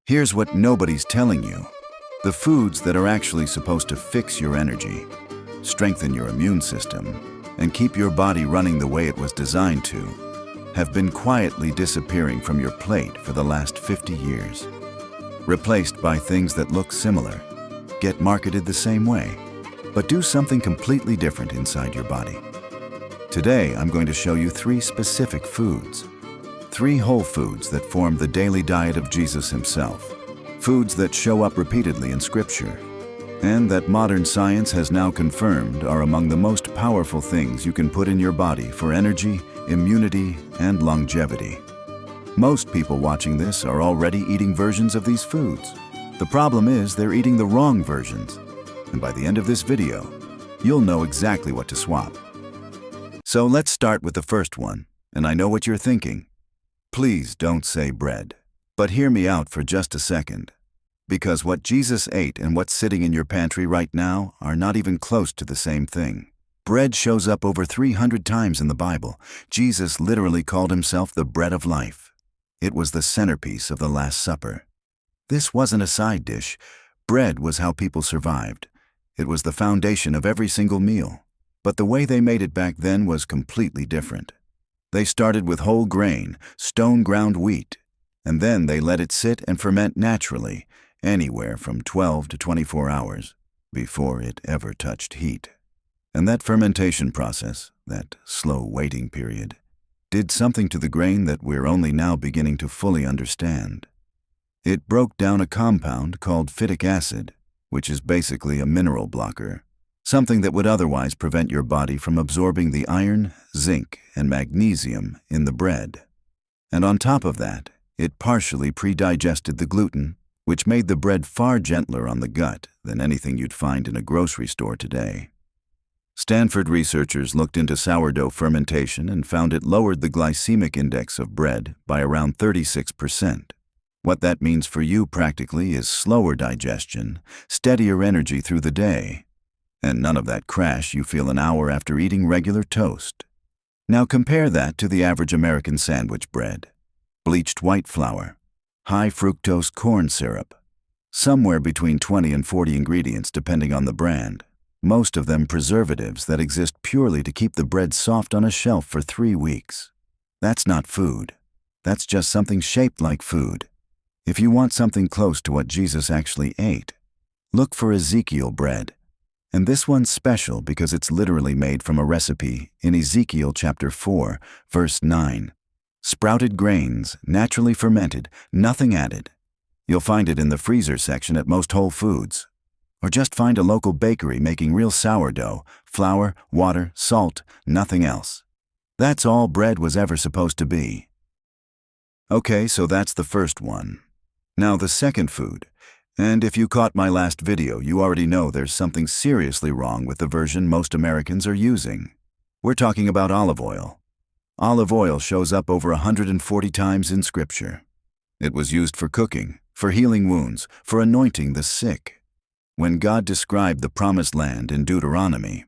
Here's what nobody's telling you. The foods that are actually supposed to fix your energy, strengthen your immune system, and keep your body running the way it was designed to, have been quietly disappearing from your plate for the last 50 years. Replaced by things that look similar, get marketed the same way, but do something completely different inside your body. Today, I'm going to show you 3 specific foods. 3 whole foods that form the daily diet of Jesus himself. Foods that show up repeatedly in Scripture, and that modern science has now confirmed are among the most powerful things you can put in your body for energy, immunity, and longevity. Most people watching this are already eating versions of these foods. The problem is they're eating the wrong versions, and by the end of this video, you'll know exactly what to swap. So let's start with the first one, and I know what you're thinking. Please don't say bread. But hear me out for just a second, because what Jesus ate and what's sitting in your pantry right now are not even close to the same thing. Bread shows up over 300 times in the Bible. Jesus literally called himself the bread of life. It was the centerpiece of the Last Supper. This wasn't a side dish. Bread was how people survived. It was the foundation of every single meal. But the way they made it back then was completely different. They started with whole grain, stone-ground wheat, and then they let it sit and ferment naturally, anywhere from 12 to 24 hours, before it ever touched heat. And that fermentation process, that slow waiting period, did something to the grain that we're only now beginning to fully understand. It broke down a compound called phytic acid, which is basically a mineral blocker, something that would otherwise prevent your body from absorbing the iron, zinc, and magnesium in the bread. And on top of that, it partially pre-digested the gluten, which made the bread far gentler on the gut than anything you'd find in a grocery store today. Stanford researchers looked into sourdough fermentation and found it lowered the glycemic index of bread by around 36%. What that means for you practically is slower digestion, steadier energy through the day, and none of that crash you feel an hour after eating regular toast. Now compare that to the average American sandwich bread. Bleached white flour, high fructose corn syrup, somewhere between 20 and 40 ingredients depending on the brand, most of them preservatives that exist purely to keep the bread soft on a shelf for 3 weeks. That's not food. That's just something shaped like food. If you want something close to what Jesus actually ate, look for Ezekiel bread. And this one's special because it's literally made from a recipe in Ezekiel chapter 4, verse 9. Sprouted grains, naturally fermented, nothing added. You'll find it in the freezer section at most Whole Foods. Or just find a local bakery making real sourdough, flour, water, salt, nothing else. That's all bread was ever supposed to be. Okay, so that's the first one. Now the second food. And if you caught my last video, you already know there's something seriously wrong with the version most Americans are using. We're talking about olive oil. Olive oil shows up over 140 times in Scripture. It was used for cooking, for healing wounds, for anointing the sick. When God described the Promised Land in Deuteronomy,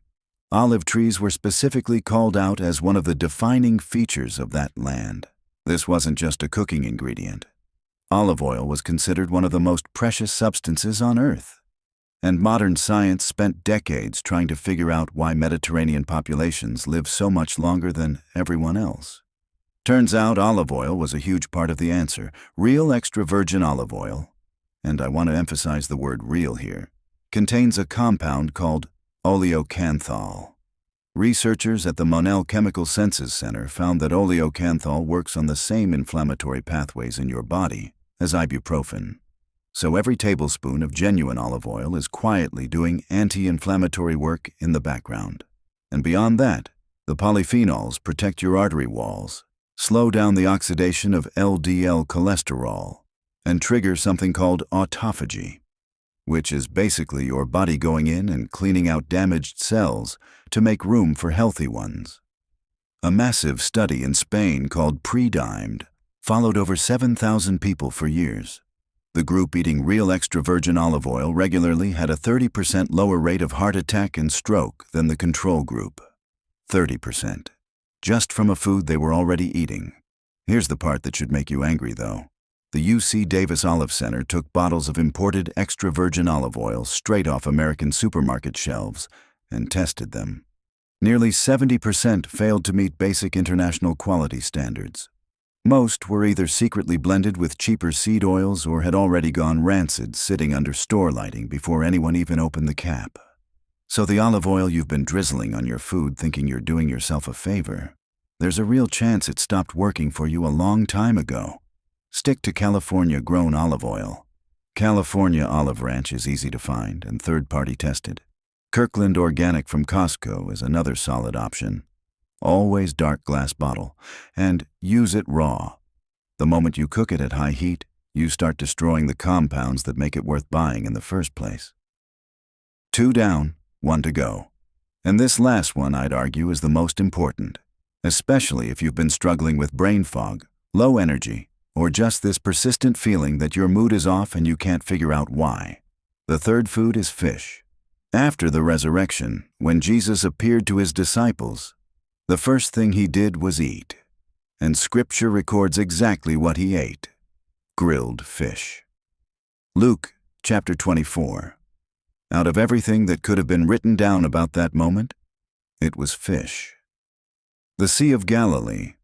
olive trees were specifically called out as one of the defining features of that land. This wasn't just a cooking ingredient. Olive oil was considered one of the most precious substances on earth. And modern science spent decades trying to figure out why Mediterranean populations live so much longer than everyone else. Turns out olive oil was a huge part of the answer. Real extra virgin olive oil, and I want to emphasize the word real here, contains a compound called oleocanthal. Researchers at the Monell Chemical Senses Center found that oleocanthal works on the same inflammatory pathways in your body as ibuprofen. So every tablespoon of genuine olive oil is quietly doing anti-inflammatory work in the background. And beyond that, the polyphenols protect your artery walls, slow down the oxidation of LDL cholesterol, and trigger something called autophagy, which is basically your body going in and cleaning out damaged cells to make room for healthy ones. A massive study in Spain called PREDIMED followed over 7,000 people for years. The group eating real extra virgin olive oil regularly had a 30% lower rate of heart attack and stroke than the control group. 30%. Just from a food they were already eating. Here's the part that should make you angry, though. The UC Davis Olive Center took bottles of imported extra virgin olive oil straight off American supermarket shelves and tested them. Nearly 70% failed to meet basic international quality standards. Most were either secretly blended with cheaper seed oils or had already gone rancid sitting under store lighting before anyone even opened the cap. So the olive oil you've been drizzling on your food thinking you're doing yourself a favor, there's a real chance it stopped working for you a long time ago. Stick to California-grown olive oil. California Olive Ranch is easy to find and third-party tested. Kirkland Organic from Costco is another solid option. Always dark glass bottle, and use it raw. The moment you cook it at high heat, you start destroying the compounds that make it worth buying in the first place. 2 down, 1 to go. And this last one, I'd argue, is the most important, especially if you've been struggling with brain fog, low energy, or just this persistent feeling that your mood is off and you can't figure out why. The third food is fish. After the resurrection, when Jesus appeared to his disciples, the first thing he did was eat. And Scripture records exactly what he ate: grilled fish. Luke chapter 24. Out of everything that could have been written down about that moment, it was fish. The Sea of Galilee,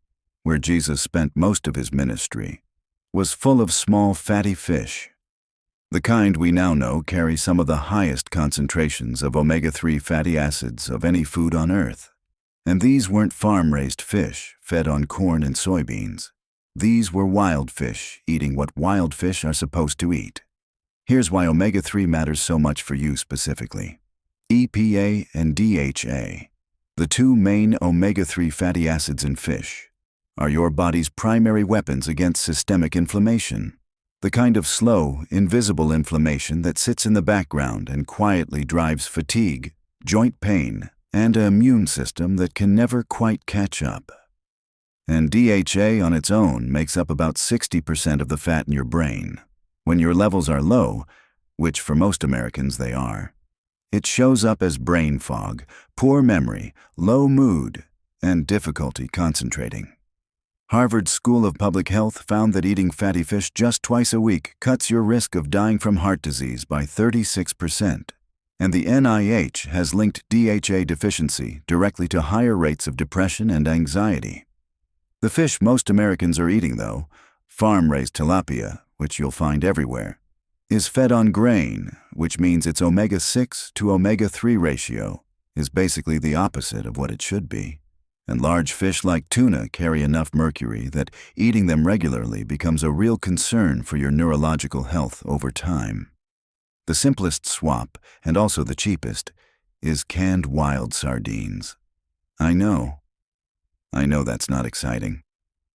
where Jesus spent most of his ministry, was full of small fatty fish. The kind we now know carry some of the highest concentrations of omega-3 fatty acids of any food on earth. And these weren't farm-raised fish fed on corn and soybeans. These were wild fish eating what wild fish are supposed to eat. Here's why omega-3 matters so much for you specifically. EPA and DHA, the 2 main omega-3 fatty acids in fish, are your body's primary weapons against systemic inflammation. The kind of slow, invisible inflammation that sits in the background and quietly drives fatigue, joint pain, and an immune system that can never quite catch up. And DHA on its own makes up about 60% of the fat in your brain. When your levels are low, which for most Americans they are, it shows up as brain fog, poor memory, low mood, and difficulty concentrating. Harvard School of Public Health found that eating fatty fish just twice a week cuts your risk of dying from heart disease by 36%. And the NIH has linked DHA deficiency directly to higher rates of depression and anxiety. The fish most Americans are eating, though, farm-raised tilapia, which you'll find everywhere, is fed on grain, which means its omega-6 to omega-3 ratio is basically the opposite of what it should be. And large fish like tuna carry enough mercury that eating them regularly becomes a real concern for your neurological health over time. The simplest swap, and also the cheapest, is canned wild sardines. I know that's not exciting.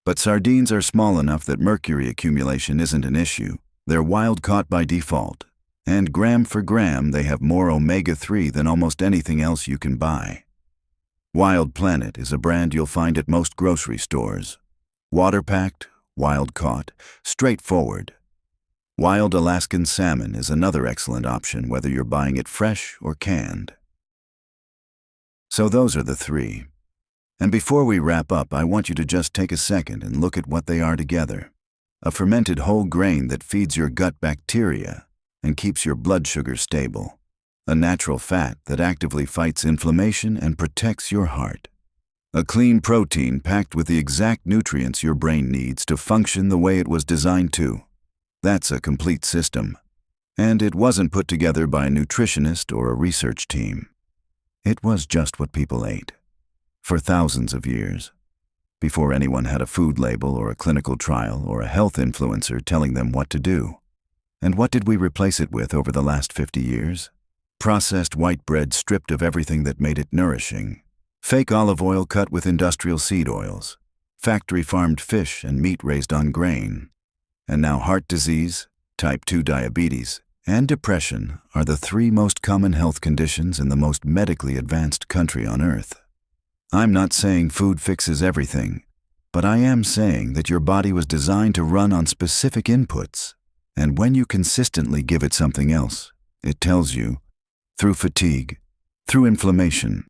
But sardines are small enough that mercury accumulation isn't an issue. They're wild-caught by default. And gram for gram, they have more omega-3 than almost anything else you can buy. Wild Planet is a brand you'll find at most grocery stores. Water-packed, wild-caught, straightforward. Wild Alaskan salmon is another excellent option whether you're buying it fresh or canned. So those are the 3. And before we wrap up, I want you to just take a second and look at what they are together. A fermented whole grain that feeds your gut bacteria and keeps your blood sugar stable. A natural fat that actively fights inflammation and protects your heart. A clean protein packed with the exact nutrients your brain needs to function the way it was designed to. That's a complete system. And it wasn't put together by a nutritionist or a research team. It was just what people ate. For thousands of years. Before anyone had a food label or a clinical trial or a health influencer telling them what to do. And what did we replace it with over the last 50 years? Processed white bread stripped of everything that made it nourishing. Fake olive oil cut with industrial seed oils. Factory-farmed fish and meat raised on grain. And now heart disease, type 2 diabetes, and depression are the 3 most common health conditions in the most medically advanced country on earth. I'm not saying food fixes everything, but I am saying that your body was designed to run on specific inputs, and when you consistently give it something else, it tells you, through fatigue, through inflammation,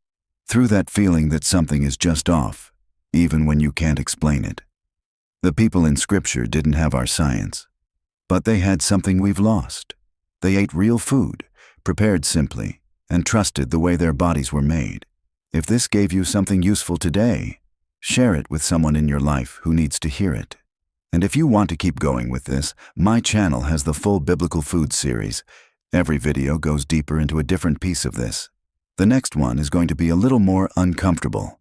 through that feeling that something is just off, even when you can't explain it. The people in Scripture didn't have our science, But they had something we've lost. They ate real food, prepared simply, and trusted the way their bodies were made. If this gave you something useful today, share it with someone in your life who needs to hear it. And if you want to keep going with this, my channel has the full Biblical Food series. Every video goes deeper into a different piece of this. The next one is going to be a little more uncomfortable.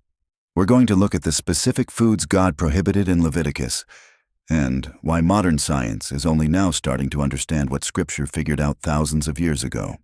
We're going to look at the specific foods God prohibited in Leviticus, and why modern science is only now starting to understand what Scripture figured out thousands of years ago.